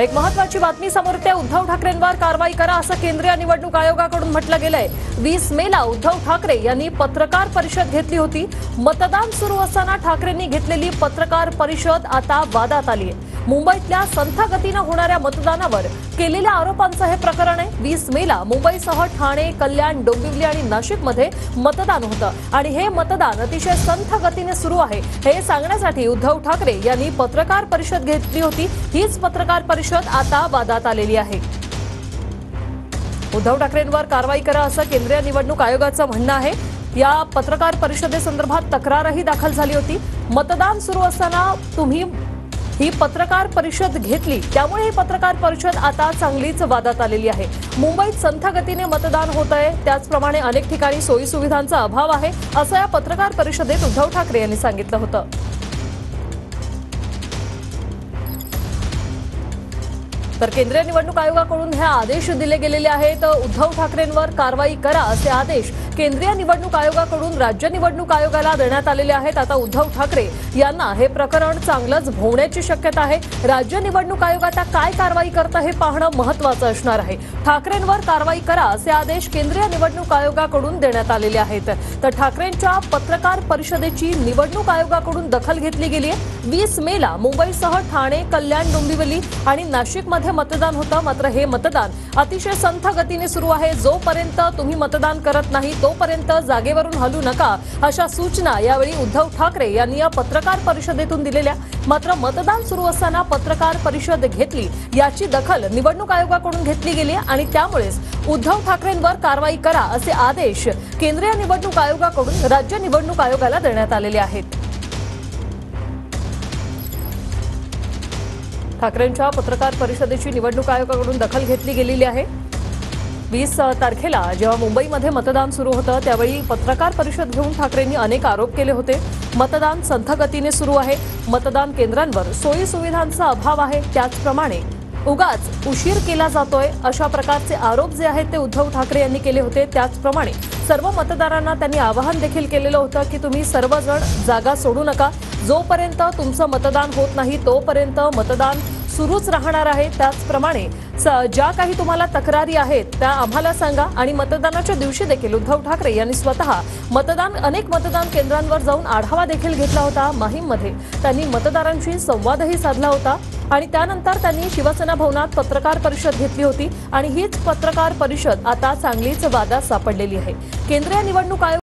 एक महत्त्वाची बातमी समोर येते। उद्धव ठाकरेंवर कारवाई करा असं केंद्रीय निवडणूक आयोगाकडून म्हटलं गेलंय। 20 मेला उद्धव ठाकरे यांनी पत्रकार परिषद घेतली होती। मतदान सुरू असताना ठाकरेंनी घेतलेली पत्रकार परिषद आता वादात आली आहे। मुंबईतल्या संथ गतीने होणाऱ्या मतदानावर केलेल्या आरोपांचं हे प्रकरण आहे। 20 मेला मुंबईसह ठाणे, कल्याण, डोंबिवली आणि नाशिकमध्ये मतदान होतं आणि हे मतदान अतिशय संथ गतीने सुरू आहे हे सांगण्यासाठी उद्धव ठाकरे यांनी पत्रकार परिषद घेतली होती। हीच पत्रकार परिषद आता वादात आलेली आहे। उद्धव ठाकरेंवर कारवाई करा असं केंद्रीय निवडणूक आयोगाचं म्हणणं आहे। या पत्रकार परिषदेसंदर्भात तक्रारही दाखल झाली होती। मतदान सुरू असताना तुम्ही ही पत्रकार परिषद घेतली, त्यामुळे ही पत्रकार परिषद आता चांगलीच वादात आलेली आहे। मुंबईत संथ गतीने मतदान होत आहे, त्याचप्रमाणे अनेक ठिकाणी सोयी सुविधांचा अभाव आहे असं या पत्रकार परिषदेत उद्धव ठाकरे यांनी सांगितलं होतं। तर केंद्रीय निवडणूक आयोगाकडून हे आदेश दिले गेलेले आहेत। उद्धव ठाकरेंवर कारवाई करा असे आदेश केंद्रीय निवडणूक आयोगाकडून राज्य निवडणूक आयोगाला देण्यात आलेले आहेत। आता उद्धव ठाकरे यांना हे प्रकरण चांगलंच भोवण्याची शक्यता आहे। राज्य निवडणूक आयोग आता काय कारवाई करतं हे पाहणं महत्त्वाचं असणार आहे। ठाकरेंवर कारवाई करा असे आदेश केंद्रीय निवडणूक आयोगाकडून देण्यात आलेले आहेत। तर ठाकरेंच्या पत्रकार परिषदेची निवडणूक आयोगाकडून दखल घेतली गेली आहे। 20 मेला मुंबईसह ठाणे, कल्याण, डोंबिवली आणि नाशिकमध्ये मतदान होतं। मात्र हे मतदान अतिशय संथ गतीने सुरू आहे। जोपर्यंत तुम्ही मतदान करत नाही तोपर्यंत जागेवरून हलू नका अशा सूचना यावेळी उद्धव ठाकरे यांनी या पत्रकार परिषदेतून दिलेल्या। मात्र मतदान सुरू असताना पत्रकार परिषद घेतली याची दखल निवडणूक आयोगाकडून घेतली गेली आणि त्यामुळेच उद्धव ठाकरेंवर कारवाई करा असे आदेश केंद्रीय निवडणूक आयोगाकडून राज्य निवडणूक आयोगाला देण्यात आलेले आहेत। ठाकरेंच्या पत्रकार परिषदेची निवडणूक आयोगाकडून दखल घेतली गेलेली आहे। 20 तारखेला जेव्हा मुंबईमध्ये मतदान सुरू होतं त्यावेळी पत्रकार परिषद घेऊन ठाकरेंनी अनेक आरोप केले होते। मतदान संथ गतीने सुरू आहे, मतदान केंद्रांवर सोयी सुविधांचा अभाव आहे, त्याचप्रमाणे उगाच उशीर केला जातोय अशा प्रकारचे आरोप जे आहेत ते उद्धव ठाकरे यांनी केले होते। त्याचप्रमाणे सर्व मतदारांना त्यांनी आवाहन देखील केलेलं होतं की तुम्ही सर्वजण जागा सोडू नका। जोपर्यंत तुमचं मतदान होत नाही तोपर्यंत मतदान सुरूच राहणार आहे। त्याचप्रमाणे ज्या काही तुम्हाला तक्रारी आहेत त्या आम्हाला सांगा आणि मतदानाच्या दिवशी देखील उद्धव ठाकरे यांनी स्वतः अनेक मतदान केंद्रांवर जाऊन आढावा देखील घेतला होता। माहीममध्ये त्यांनी मतदारांशी संवादही साधला होता आणि त्यानंतर त्यांनी शिवसेना भवनात पत्रकार परिषद घेतली होती आणि हीच पत्रकार परिषद आता चांगलीच वादात सापडलेली आहे। केंद्रीय निवडणूक आयोग